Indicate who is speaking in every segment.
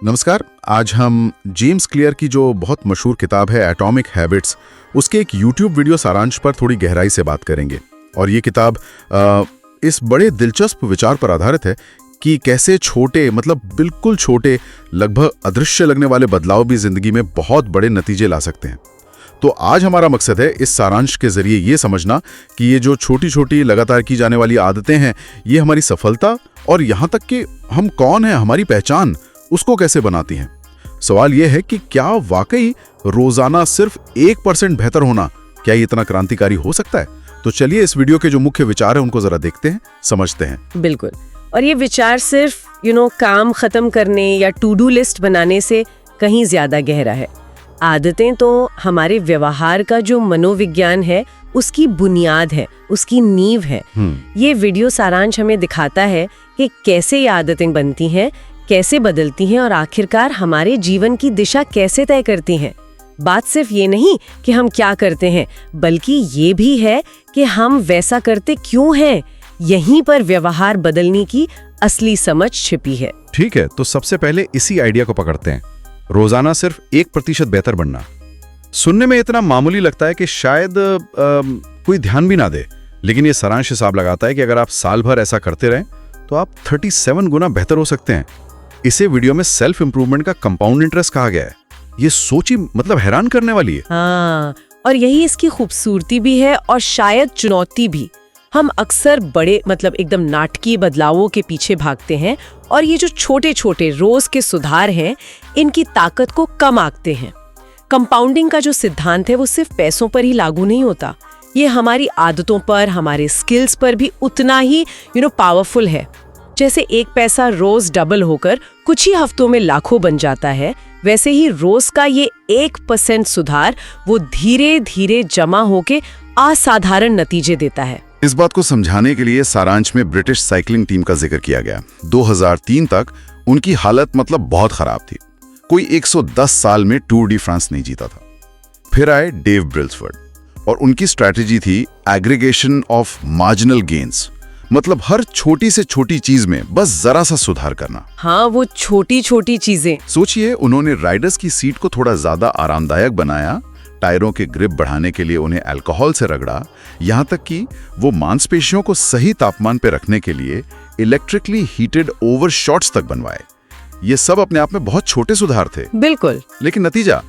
Speaker 1: नमस्कार। आज हम जेम्स क्लियर की जो बहुत मशहूर किताब है एटॉमिक हैबिट्स, उसके एक यूट्यूब वीडियो सारांश पर थोड़ी गहराई से बात करेंगे। और ये किताब इस बड़े दिलचस्प विचार पर आधारित है कि कैसे छोटे, मतलब बिल्कुल छोटे, लगभग अदृश्य लगने वाले बदलाव भी जिंदगी में बहुत बड़े नतीजे ला सकते हैं। तो आज हमारा मकसद है इस सारांश के जरिए ये समझना कि ये जो छोटी छोटी लगातार की जाने वाली आदतें हैं, ये हमारी सफलता और यहाँ तक कि हम कौन हैं, हमारी पहचान, उसको कैसे बनाती हैं। सवाल यह है कि क्या वाकई रोजाना सिर्फ 1% बेहतर होना, क्या ये इतना क्रांतिकारी हो सकता है? तो चलिए इस वीडियो के जो मुख्य विचार हैं उनको जरा देखते हैं, समझते हैं।
Speaker 2: बिल्कुल। और ये विचार सिर्फ काम खत्म करने या टू डू लिस्ट बनाने से कहीं ज्यादा गहरा है। आदतें तो हमारे व्यवहार का जो मनोविज्ञान है उसकी बुनियाद है, उसकी नींव है। ये वीडियो सारांश हमें दिखाता है कि कैसे ये आदतें बनती हैं, कैसे बदलती हैं और आखिरकार हमारे जीवन की दिशा कैसे तय करती हैं। बात सिर्फ ये नहीं कि हम क्या करते हैं, बल्कि ये भी है कि हम वैसा करते क्यों हैं। यहीं पर व्यवहार बदलने की असली समझ छिपी है।
Speaker 3: ठीक है, तो सबसे पहले इसी आइडिया को पकड़ते हैं। रोजाना सिर्फ 1% बेहतर बनना। सुनने में इतना मामूली लगता है कि शायद कोई ध्यान भी ना दे, लेकिन ये सारांश हिसाब लगाता है कि अगर आप साल भर ऐसा करते रहें तो आप 37 गुना बेहतर हो सकते हैं। इसे वीडियो में सेल्फ इंप्रूवमेंट का कंपाउंड इंटरेस्ट कहा गया है। ये सोची मतलब हैरान करने वाली है।
Speaker 2: हाँ, और यही इसकी खूबसूरती भी है और शायद चुनौती भी। हम अक्सर बड़े एकदम नाटकीय बदलावों के पीछे भागते हैं और ये जो छोटे छोटे रोज के सुधार हैं, इनकी ताकत को कम आंकते हैं। कंपाउंडिंग का जो सिद्धांत है वो सिर्फ पैसों पर ही लागू नहीं होता, ये हमारी आदतों पर, हमारे स्किल्स पर भी उतना ही पावरफुल है। जैसे एक पैसा रोज डबल होकर कुछ ही हफ्तों में लाखों बन जाता है, वैसे ही रोज का ये 1% सुधार वो धीरे धीरे जमा होके असाधारण नतीजे देता है।
Speaker 1: इस बात को समझाने के लिए सारांश में ब्रिटिश साइकिलिंग टीम का जिक्र किया गया। 2003 तक उनकी हालत बहुत खराब थी। कोई 110 साल में टूर डी फ्रांस नहीं जीता था। फिर आए डेव ब्रिल्सफोर्ड और उनकी स्ट्रैटेजी थी एग्रीगेशन ऑफ मार्जिनल गेन्स, मतलब हर छोटी से छोटी चीज में बस जरा सा सुधार करना।
Speaker 2: हाँ, वो छोटी छोटी चीजें।
Speaker 1: सोचिए, उन्होंने राइडर्स की सीट को थोड़ा ज्यादा आरामदायक बनाया, टायरों के ग्रिप बढ़ाने के लिए उन्हें अल्कोहल से रगड़ा, यहाँ तक कि वो मांसपेशियों को सही तापमान पर रखने के लिए इलेक्ट्रिकली हीटेड ओवर शॉट्स तक बनवाए। ये सब अपने आप में बहुत छोटे सुधार थे।
Speaker 2: बिल्कुल।
Speaker 1: लेकिन नतीजा,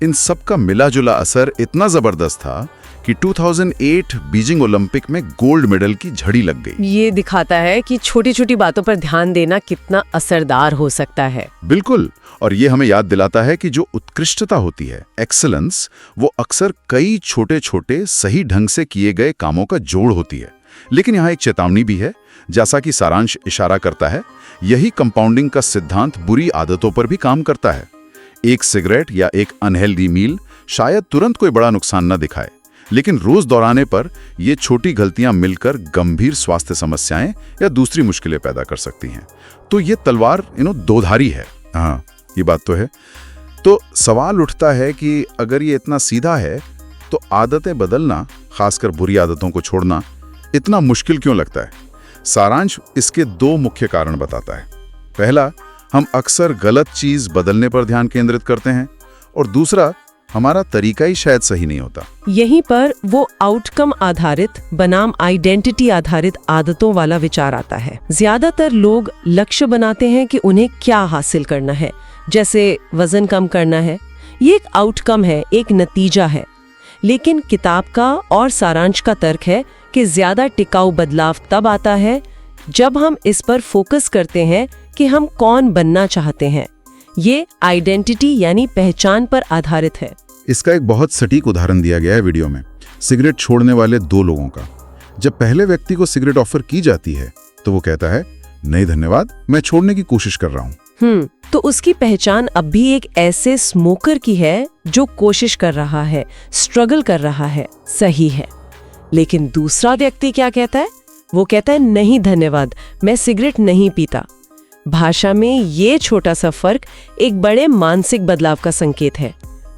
Speaker 1: इन सब का मिला जुला असर इतना जबरदस्त था कि 2008 बीजिंग ओलंपिक में गोल्ड मेडल की झड़ी लग गई।
Speaker 2: ये दिखाता है कि छोटी छोटी बातों पर ध्यान देना कितना असरदार हो सकता है।
Speaker 1: बिल्कुल। और ये हमें याद दिलाता है कि जो उत्कृष्टता होती है, एक्सीलेंस, वो अक्सर कई छोटे छोटे सही ढंग से किए गए कामों का जोड़ होती है। लेकिन यहाँ एक चेतावनी भी है, जैसा कि सारांश इशारा करता है, यही कंपाउंडिंग का सिद्धांत बुरी आदतों पर भी काम करता है। एक सिगरेट या एक अनहेल्दी मील शायद तुरंत कोई बड़ा नुकसान न दिखाए, लेकिन रोज दोहराने पर ये छोटी गलतियां मिलकर गंभीर स्वास्थ्य समस्याएं या दूसरी मुश्किलें पैदा कर सकती हैं। तो ये तलवार दोधारी है। हाँ, ये बात तो है। तो सवाल उठता है कि अगर ये इतना सीधा है तो आदतें बदलना, खासकर बुरी आदतों को छोड़ना, इतना मुश्किल क्यों लगता है? सारांश इसके 2 मुख्य कारण बताता है। पहला, हम अक्सर गलत चीज बदलने पर ध्यान केंद्रित करते हैं, और दूसरा, हमारा तरीका ही शायद सही नहीं होता।
Speaker 2: यहीं पर वो आउटकम आधारित बनाम आइडेंटिटी आधारित आदतों वाला विचार आता है। ज्यादातर लोग लक्ष्य बनाते हैं कि उन्हें क्या हासिल करना है, जैसे वजन कम करना है। ये एक आउटकम है, एक नतीजा है। लेकिन किताब का और सारांश का तर्क है कि ज्यादा टिकाऊ बदलाव तब आता है जब हम इस पर फोकस करते हैं कि हम कौन बनना चाहते हैं। ये आइडेंटिटी यानी पहचान पर आधारित है।
Speaker 1: इसका एक बहुत सटीक उदाहरण दिया गया है वीडियो में, सिगरेट छोड़ने वाले 2 लोगों का। जब पहले व्यक्ति को सिगरेट ऑफर की जाती है तो वो कहता है, नहीं धन्यवाद, मैं छोड़ने की कोशिश कर रहा हूँ।
Speaker 2: तो उसकी पहचान अब भी एक ऐसे स्मोकर की है जो कोशिश कर रहा है, स्ट्रगल कर रहा है। सही है। लेकिन दूसरा व्यक्ति क्या कहता है? वो कहता है, नहीं धन्यवाद, मैं सिगरेट नहीं पीता। भाषा में ये छोटा सा फर्क एक बड़े मानसिक बदलाव का संकेत है।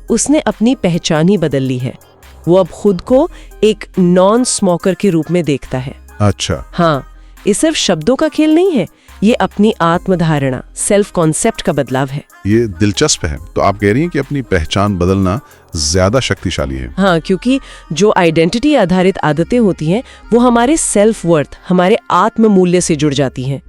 Speaker 2: उसने अपनी पहचान ही बदल ली है। वो अब खुद को एक नॉन स्मोकर के रूप में देखता है।
Speaker 1: अच्छा।
Speaker 2: हाँ, ये सिर्फ शब्दों का खेल नहीं है, ये अपनी आत्मधारणा, सेल्फ कॉन्सेप्ट का बदलाव है।
Speaker 4: ये दिलचस्प है। तो आप कह रही हैं कि अपनी पहचान बदलना ज्यादा शक्तिशाली है।
Speaker 2: हाँ, क्योंकि जो आइडेंटिटी आधारित आदतें होती हैं वो हमारे सेल्फ वर्थ, हमारे आत्म मूल्य से जुड़ जाती हैं।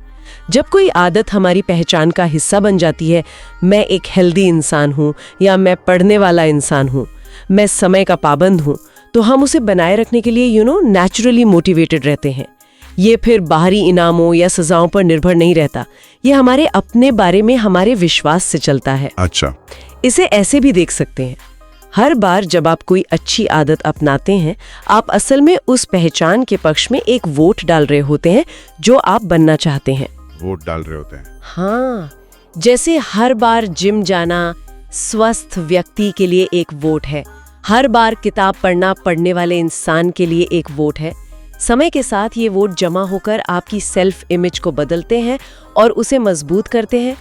Speaker 2: जब कोई आदत हमारी पहचान का हिस्सा बन जाती है, मैं एक हेल्दी इंसान हूँ या मैं पढ़ने वाला इंसान हूँ, मैं समय का पाबंद हूँ, तो हम उसे बनाए रखने के लिए नेचुरली मोटिवेटेड रहते हैं। ये फिर बाहरी इनामों या सजाओं पर निर्भर नहीं रहता, ये हमारे अपने बारे में हमारे विश्वास से चलता है।
Speaker 4: अच्छा,
Speaker 2: इसे ऐसे भी देख सकते हैं, हर बार जब आप कोई अच्छी आदत अपनाते हैं, आप असल में उस पहचान के पक्ष में एक वोट डाल रहे होते हैं जो आप बनना चाहते हैं।
Speaker 4: वोट डाल रहे होते हैं।
Speaker 2: हाँ, जैसे हर बार जिम जाना स्वस्थ व्यक्ति के लिए एक वोट है, हर बार किताब पढ़ना पढ़ने वाले इंसान के लिए एक वोट है। समय के साथ ये वोट जमा होकर आपकी सेल्फ इमेज को बदलते हैं और उसे मजबूत करते हैं।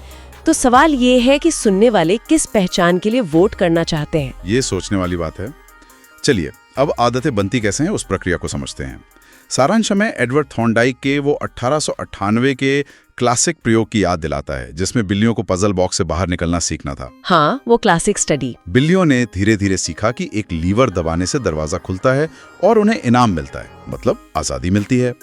Speaker 2: तो सवाल ये है कि सुनने वाले किस पहचान के लिए वोट करना चाहते हैं।
Speaker 4: ये सोचने वाली बात है। चलिए, अब आदतें बनती कैसे हैं उस प्रक्रिया को समझते हैं। सारांश में एडवर्ड थॉर्नडाइक के वो 1898 के क्लासिक प्रयोग की याद दिलाता है, जिसमें बिल्लियों को पजल बॉक्स से बाहर निकलना सीखना था।
Speaker 2: हाँ, वो क्लासिक स्टडी।
Speaker 4: बिल्लियों ने धीरे धीरे सीखा कि एक लीवर दबाने से दरवाजा खुलता है और उन्हें इनाम मिलता है, मतलब आजादी मिलती है।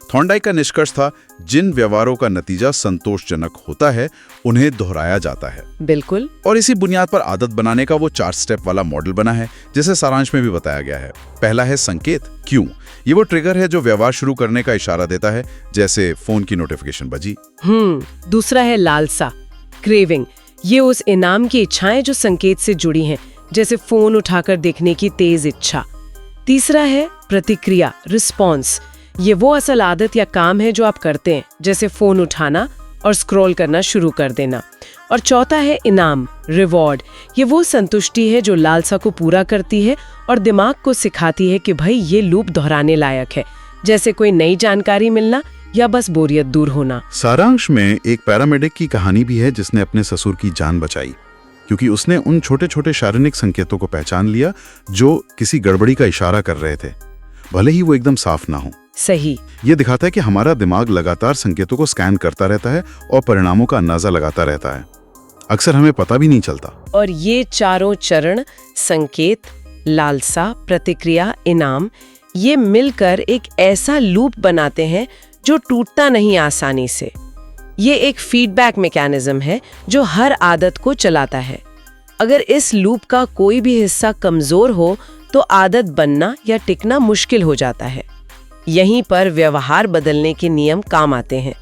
Speaker 4: थॉर्नडाइक का निष्कर्ष था, जिन व्यवहारों का नतीजा संतोषजनक होता है उन्हें दोहराया जाता है।
Speaker 2: बिल्कुल।
Speaker 4: और इसी बुनियाद पर आदत बनाने का वो 4 स्टेप वाला मॉडल बना है, जिसे सारांश में भी बताया गया है। पहला है संकेत। क्यों? ये वो ट्रिगर है जो व्यवहार शुरू करने का इशारा देता है, जैसे फोन की नोटिफिकेशन बजी।
Speaker 2: दूसरा है लालसा, क्रेविंग। ये उस इनाम की इच्छाएं जो संकेत से जुड़ी हैं, जैसे फोन उठाकर देखने की तेज इच्छा। तीसरा है प्रतिक्रिया, रिस्पॉन्स। ये वो असल आदत या काम है जो आप करते हैं, जैसे फोन उठाना और स्क्रॉल करना शुरू कर देना। और चौथा है इनाम, रिवॉर्ड। ये वो संतुष्टि है जो लालसा को पूरा करती है और दिमाग को सिखाती है कि भाई ये लूप दोहराने लायक है, जैसे कोई नई जानकारी मिलना या बस बोरियत दूर होना।
Speaker 4: सारांश में एक पैरामेडिक की कहानी भी है जिसने अपने ससुर की जान बचाई, क्योंकि उसने उन छोटे छोटे शारीरिक संकेतों को पहचान लिया जो किसी गड़बड़ी का इशारा कर रहे थे, भले ही वो एकदम साफ ना हो।
Speaker 2: सही।
Speaker 4: ये दिखाता है कि हमारा दिमाग लगातार संकेतों को स्कैन करता रहता है और परिणामों का अंदाजा लगाता रहता है। अक्सर हमें पता भी नहीं चलता।
Speaker 2: और ये चारों चरण, संकेत, लालसा, प्रतिक्रिया, इनाम, ये मिलकर एक ऐसा लूप बनाते हैं जो टूटता नहीं आसानी से। ये एक फीडबैक मैकेनिज्म है जो हर आदत को चलाता है। अगर इस लूप का कोई भी हिस्सा कमजोर हो तो आदत बनना या टिकना मुश्किल हो जाता है। यहीं पर व्यवहार बदलने के नियम काम आते हैं।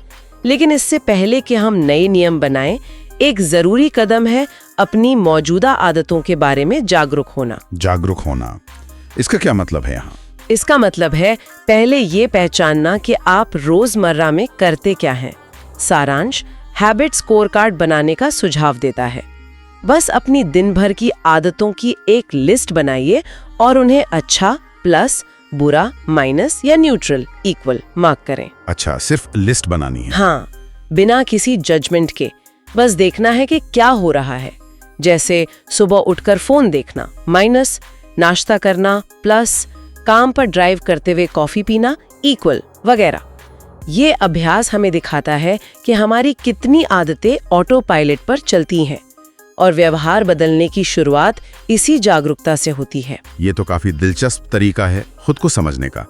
Speaker 2: लेकिन इससे पहले कि हम नए नियम बनाएं, एक जरूरी कदम है अपनी मौजूदा आदतों के बारे में जागरूक होना।
Speaker 4: जागरूक होना, इसका क्या मतलब है यहाँ?
Speaker 2: इसका मतलब है पहले ये पहचानना कि आप रोजमर्रा में करते क्या हैं। सारांश हैबिट स्कोर कार्ड बनाने का सुझाव देता है। बस अपनी दिन भर की आदतों की एक लिस्ट बनाइए और उन्हें अच्छा, प्लस, बुरा, माइनस या न्यूट्रल, इक्वल मार्क करें।
Speaker 4: अच्छा, सिर्फ लिस्ट बनानी है?
Speaker 2: हाँ, बिना किसी जजमेंट के। बस देखना है कि क्या हो रहा है, जैसे सुबह उठकर फोन देखना, माइनस, नाश्ता करना, प्लस, काम पर ड्राइव करते हुए कॉफी पीना, इक्वल, वगैरह। ये अभ्यास हमें दिखाता है कि हमारी कितनी आदतें ऑटो पायलट पर चलती हैं, और व्यवहार बदलने की शुरुआत इसी जागरूकता से होती है।
Speaker 4: ये तो काफी दिलचस्प तरीका है खुद को समझने का।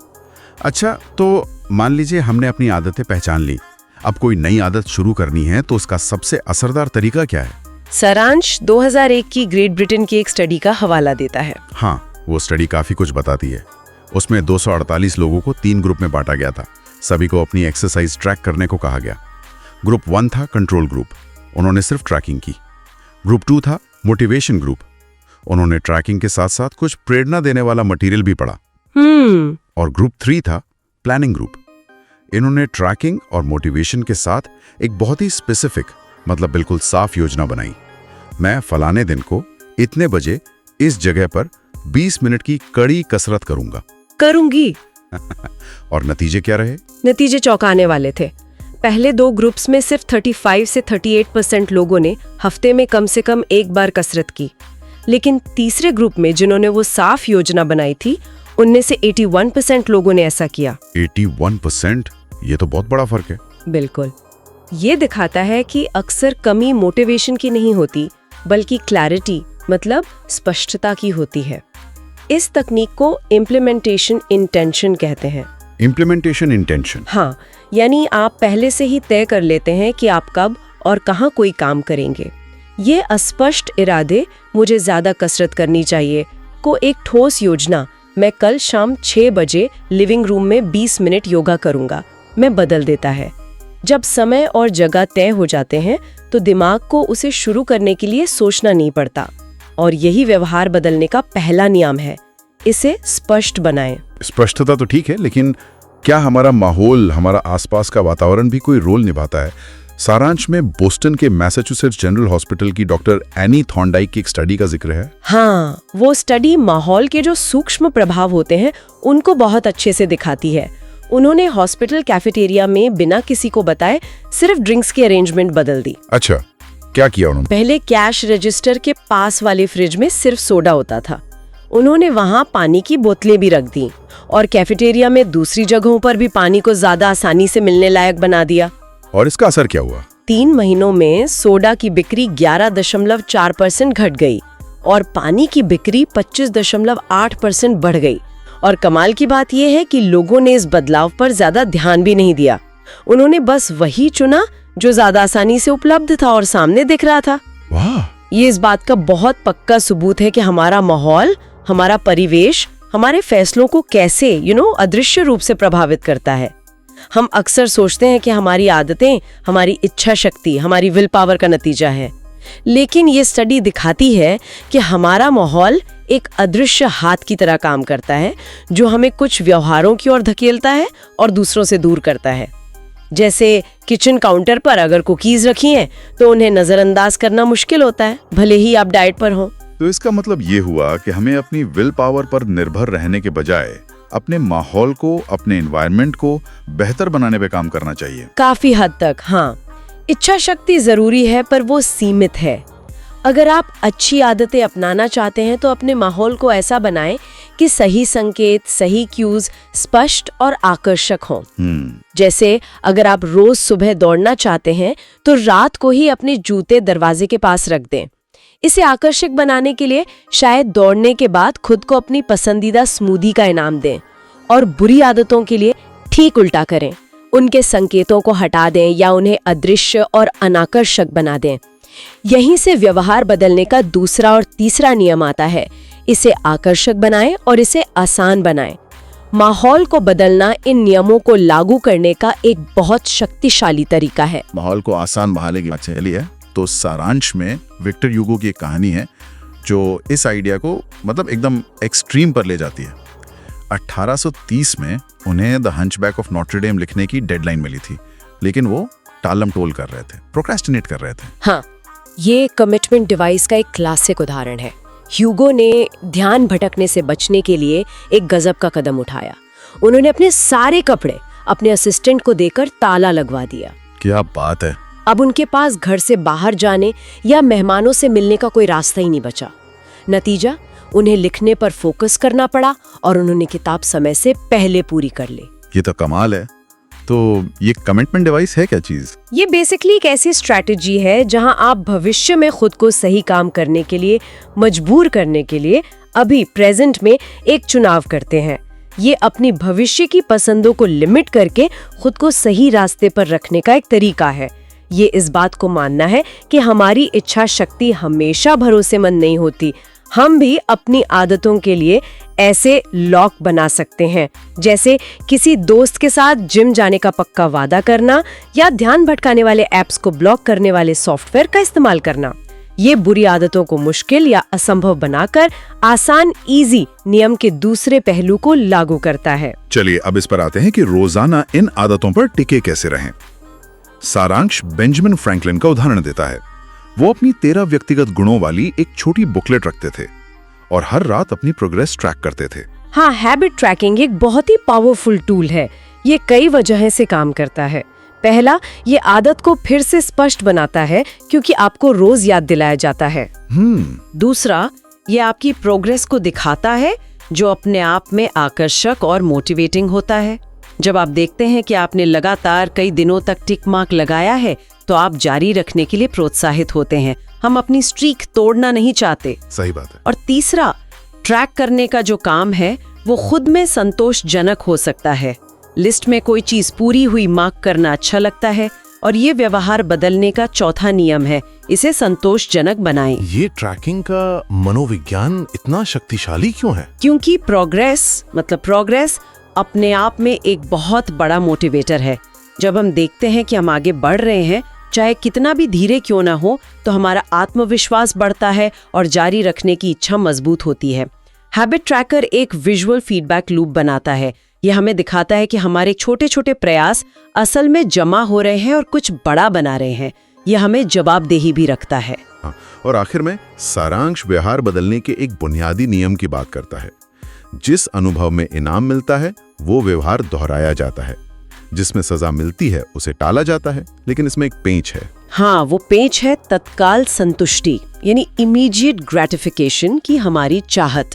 Speaker 4: अच्छा, तो मान लीजिए हमने अपनी आदतें पहचान ली, अब कोई नई आदत शुरू करनी है तो उसका सबसे असरदार तरीका क्या है?
Speaker 2: सारांश 2001 की ग्रेट ब्रिटेन की एक स्टडी का हवाला देता है।
Speaker 4: हाँ, वो स्टडी काफी कुछ बताती है। उसमें 248 लोगों को 3 ग्रुप में बांटा गया था। सभी को अपनी एक्सरसाइज ट्रैक करने को कहा गया। ग्रुप 1 था कंट्रोल ग्रुप, उन्होंने सिर्फ ट्रैकिंग की। ग्रुप 2 था मोटिवेशन ग्रुप, उन्होंने ट्रैकिंग के साथ साथ कुछ प्रेरणा देने वाला मटेरियल भी पढ़ा। और ग्रुप 3 था प्लानिंग ग्रुप, इन्होंने ट्रैकिंग और मोटिवेशन के साथ एक बहुत ही स्पेसिफिक, मतलब बिल्कुल साफ योजना बनाई। मैं फलाने दिन को इतने बजे इस जगह पर 20 मिनट की कड़ी कसरत करूंगी। और नतीजे क्या रहे?
Speaker 2: नतीजे चौंकाने वाले थे। पहले 2 ग्रुप्स में सिर्फ 35 से 38% लोगों ने हफ्ते में कम से कम एक बार कसरत की, लेकिन तीसरे ग्रुप में जिन्होंने वो साफ योजना बनाई थी, उनमें से 81% लोगों ने ऐसा किया।
Speaker 4: 81%? ये तो बहुत बड़ा फर्क है।
Speaker 2: बिल्कुल। ये दिखाता है कि अक्सर कमी मोटिवेशन की नहीं होती, बल्कि क्लैरिटी मतलब स्पष्टता की होती है। इस तकनीक को इम्प्लीमेंटेशन इंटेंशन कहते हैं।
Speaker 3: Implementation intention.
Speaker 2: हाँ, यानी आप पहले से ही तय कर लेते हैं कि आप कब और कहाँ कोई काम करेंगे। ये अस्पष्ट इरादे, मुझे ज्यादा कसरत करनी चाहिए, को एक ठोस योजना, मैं कल शाम 6 बजे लिविंग रूम में 20 मिनट योगा करूंगा, में बदल देता है। जब समय और जगह तय हो जाते हैं तो दिमाग को उसे शुरू करने के लिए सोचना नहीं पड़ता, और यही व्यवहार बदलने का पहला नियम है। इसे स्पष्ट बनाएं।
Speaker 4: स्पष्टता तो ठीक है, लेकिन क्या हमारा माहौल, हमारा आसपास का वातावरण भी कोई रोल निभाता है? सारांश में बोस्टन के मैसाचुसेट्स जनरल हॉस्पिटल की डॉक्टर एनी थॉर्नडाइक की एक स्टडी का जिक्र है।
Speaker 2: हाँ, वो स्टडी माहौल के जो सूक्ष्म प्रभाव होते हैं उनको बहुत अच्छे से दिखाती है। उन्होंने हॉस्पिटल कैफेटेरिया में बिना किसी को बताए सिर्फ ड्रिंक्स की अरेंजमेंट बदल दी।
Speaker 4: अच्छा, क्या किया उन्होंने?
Speaker 2: पहले कैश रजिस्टर के पास वाले फ्रिज में सिर्फ सोडा होता था, उन्होंने वहाँ पानी की बोतलें भी रख दी, और कैफेटेरिया में दूसरी जगहों पर भी पानी को ज्यादा आसानी से मिलने लायक बना दिया।
Speaker 4: और इसका असर क्या हुआ?
Speaker 2: 3 महीनों में सोडा की बिक्री 11.4% घट गई और पानी की बिक्री 25.8% बढ़ गई। और कमाल की बात यह है कि लोगों ने इस बदलाव पर ज्यादा ध्यान भी नहीं दिया। उन्होंने बस वही चुना जो ज्यादा आसानी से उपलब्ध था और सामने दिख रहा था।
Speaker 4: वाह!
Speaker 2: ये इस बात का बहुत पक्का सबूत है कि हमारा माहौल, हमारा परिवेश हमारे फैसलों को कैसे अदृश्य रूप से प्रभावित करता है। हम अक्सर सोचते हैं कि हमारी आदतें, हमारी इच्छा शक्ति, हमारी विल पावर का नतीजा है, लेकिन ये स्टडी दिखाती है कि हमारा माहौल एक अदृश्य हाथ की तरह काम करता है, जो हमें कुछ व्यवहारों की ओर धकेलता है और दूसरों से दूर करता है। जैसे किचन काउंटर पर अगर कुकीज रखी हैं तो उन्हें नजरअंदाज करना मुश्किल होता है, भले ही आप डाइट पर हो।
Speaker 1: तो इसका मतलब ये हुआ कि हमें अपनी विल पावर पर निर्भर रहने के बजाय अपने माहौल को, अपने एनवायरनमेंट को बेहतर बनाने पे काम करना चाहिए।
Speaker 2: काफी हद तक हाँ, इच्छा शक्ति जरूरी है पर वो सीमित है। अगर आप अच्छी आदतें अपनाना चाहते हैं तो अपने माहौल को ऐसा बनाएं कि सही संकेत, सही क्यूज स्पष्ट और आकर्षक हों। जैसे अगर आप रोज सुबह दौड़ना चाहते हैं तो रात को ही अपने जूते दरवाजे के पास रख दें। इसे आकर्षक बनाने के लिए शायद दौड़ने के बाद खुद को अपनी पसंदीदा स्मूदी का इनाम दें, और बुरी आदतों के लिए ठीक उल्टा करें, उनके संकेतों को हटा दें या उन्हें अदृश्य और अनाकर्षक बना दें। यहीं से व्यवहार बदलने का दूसरा और तीसरा नियम आता है। इसे आकर्षक बनाएं और इसे आसान बनाएं। माहौल को बदलना इन नियमों को लागू करने का एक बहुत शक्तिशाली तरीका है।
Speaker 1: माहौल को आसान बनाने की बात चली है तो सारांश में विक्टर ह्यूगो की एक कहानी है जो इस आइडिया को मतलब एकदम एक्सट्रीम पर ले जाती है। 1830 में उन्हें द हंचबैक ऑफ नॉटर डेम लिखने की डेडलाइन मिली थी, लेकिन वो टालम टोल कर रहे थे, प्रोक्रेस्टिनेट कर रहे थे।
Speaker 2: हाँ, ये कमिटमेंट डिवाइस का एक क्लासिक उदाहरण है। ह्यूगो ने ध्यान भटकने से बचने के लिए एक गजब का कदम उठाया। उन्होंने अपने सारे कपड़े अपने असिस्टेंट को देकर ताला लगवा दिया।
Speaker 1: क्या बात है!
Speaker 2: अब उनके पास घर से बाहर जाने या मेहमानों से मिलने का कोई रास्ता ही नहीं बचा। नतीजा, उन्हें लिखने पर फोकस करना पड़ा और उन्होंने किताब समय से पहले पूरी कर ली।
Speaker 1: ये तो कमाल है। तो ये कमिटमेंट डिवाइस है क्या चीज?
Speaker 2: ये बेसिकली एक ऐसी स्ट्रैटेजी है जहां आप भविष्य में खुद को सही काम करने के लिए मजबूर करने के लिए अभी प्रेजेंट में एक चुनाव करते हैं। ये अपनी भविष्य की पसंदों को लिमिट करके खुद को सही रास्ते पर रखने का एक तरीका है। ये इस बात को मानना है कि हमारी इच्छा शक्ति हमेशा भरोसेमंद नहीं होती। हम भी अपनी आदतों के लिए ऐसे लॉक बना सकते हैं, जैसे किसी दोस्त के साथ जिम जाने का पक्का वादा करना या ध्यान भटकाने वाले ऐप्स को ब्लॉक करने वाले सॉफ्टवेयर का इस्तेमाल करना। ये बुरी आदतों को मुश्किल या असंभव बनाकर आसान, इजी नियम के दूसरे पहलू को लागू करता है।
Speaker 1: चलिए अब इस पर आते हैं कि रोजाना इन आदतों पर टिके कैसे रहें। सारांश बेंजामिन फ्रैंकलिन का उदाहरण देता है। वो अपनी 13 व्यक्तिगत गुणों वाली एक छोटी बुकलेट रखते थे और हर रात अपनी प्रोग्रेस ट्रैक करते थे।
Speaker 2: हाँ, हैबिट ट्रैकिंग एक बहुत ही पावरफुल टूल है। ये कई वजह से काम करता है। पहला, ये आदत को फिर से स्पष्ट बनाता है क्योंकि आपको रोज याद दिलाया जाता है। दूसरा, ये आपकी प्रोग्रेस को दिखाता है जो अपने आप में आकर्षक और मोटिवेटिंग होता है। जब आप देखते हैं कि आपने लगातार कई दिनों तक टिक मार्क लगाया है तो आप जारी रखने के लिए प्रोत्साहित होते हैं। हम अपनी स्ट्रीक तोड़ना नहीं चाहते।
Speaker 4: सही बात है।
Speaker 2: और तीसरा, ट्रैक करने का जो काम है वो खुद में संतोषजनक हो सकता है। लिस्ट में कोई चीज पूरी हुई मार्क करना अच्छा लगता है और ये व्यवहार बदलने का चौथा नियम है, इसे संतोषजनक बनाएं।
Speaker 5: ये ट्रैकिंग का मनोविज्ञान इतना शक्तिशाली क्यों है?
Speaker 2: क्योंकि प्रोग्रेस अपने आप में एक बहुत बड़ा मोटिवेटर है। जब हम देखते हैं कि हम आगे बढ़ रहे हैं, चाहे कितना भी धीरे क्यों ना हो, तो हमारा आत्मविश्वास बढ़ता है और जारी रखने की इच्छा मजबूत होती है। हैबिट ट्रैकर एक विजुअल फीडबैक लूप बनाता है। यह हमें दिखाता है कि हमारे छोटे छोटे प्रयास असल में जमा हो रहे हैं और कुछ बड़ा बना रहे हैं। यह हमें जवाबदेही भी रखता है।
Speaker 4: हाँ, और आखिर में सारांश व्यवहार बदलने के एक बुनियादी नियम की बात करता है। जिस अनुभव में इनाम मिलता है वो व्यवहार दोहराया जाता है, जिसमें सजा मिलती है उसे टाला जाता है। लेकिन इसमें एक पेंच है।
Speaker 2: हाँ, वो पेंच है तत्काल संतुष्टि, यानी इमीडिएट ग्रेटिफिकेशन की हमारी चाहत।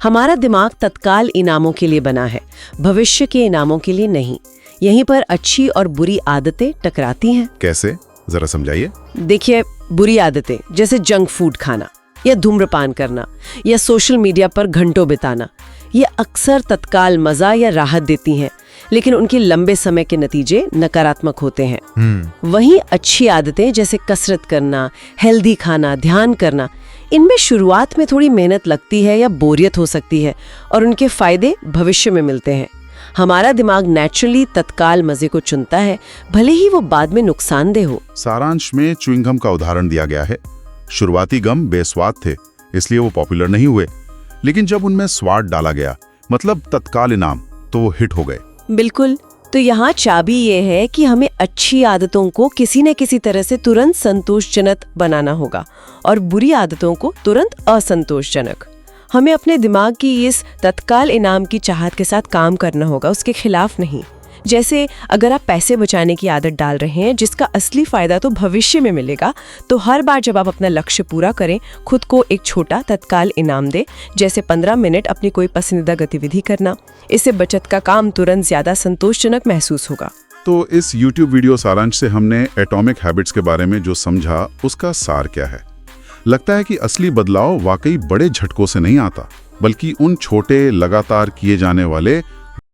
Speaker 2: हमारा दिमाग तत्काल इनामों के लिए बना है, भविष्य के इनामों के लिए नहीं। यहीं पर अच्छी और बुरी आदतें टकराती हैं।
Speaker 4: कैसे, जरा समझाइए।
Speaker 2: देखिए, बुरी आदतें जैसे जंक फूड खाना या धूम्रपान करना या सोशल मीडिया पर घंटों बिताना, ये अक्सर तत्काल मजा या राहत देती हैं, लेकिन उनके लंबे समय के नतीजे नकारात्मक होते हैं। वहीं अच्छी आदतें जैसे कसरत करना, हेल्दी खाना, ध्यान करना, इनमें शुरुआत में थोड़ी मेहनत लगती है या बोरियत हो सकती है और उनके फायदे भविष्य में मिलते हैं। हमारा दिमाग नेचुरली तत्काल मजे को चुनता है, भले ही वो बाद में नुकसानदेह हो।
Speaker 4: सारांश में च्युइंग गम का उदाहरण दिया गया है। शुरुआती गम बेस्वाद थे, इसलिए वो पॉपुलर नहीं हुए, लेकिन जब उनमें स्वाद डाला गया, मतलब तत्काल इनाम, तो वो हिट हो गए।
Speaker 2: बिल्कुल। तो यहाँ चाबी ये है कि हमें अच्छी आदतों को किसी न किसी तरह से तुरंत संतोषजनक बनाना होगा और बुरी आदतों को तुरंत असंतोषजनक। हमें अपने दिमाग की इस तत्काल इनाम की चाहत के साथ काम करना होगा, उसके खिलाफ नहीं। जैसे अगर आप पैसे बचाने की आदत डाल रहे हैं जिसका असली फायदा तो भविष्य में मिलेगा, तो हर बार जब आप अपना लक्ष्य पूरा करें, खुद को एक छोटा तत्काल इनाम दे, जैसे 15 मिनट अपनी कोई पसंदीदा गतिविधि करना। इससे बचत का काम तुरंत ज्यादा संतोषजनक महसूस होगा।
Speaker 4: तो इस YouTube वीडियो सारांश से हमने एटॉमिक हैबिट्स के बारे में जो समझा, उसका सार क्या है? लगता है कि असली बदलाव वाकई बड़े झटकों से नहीं आता, बल्कि उन छोटे लगातार किए जाने वाले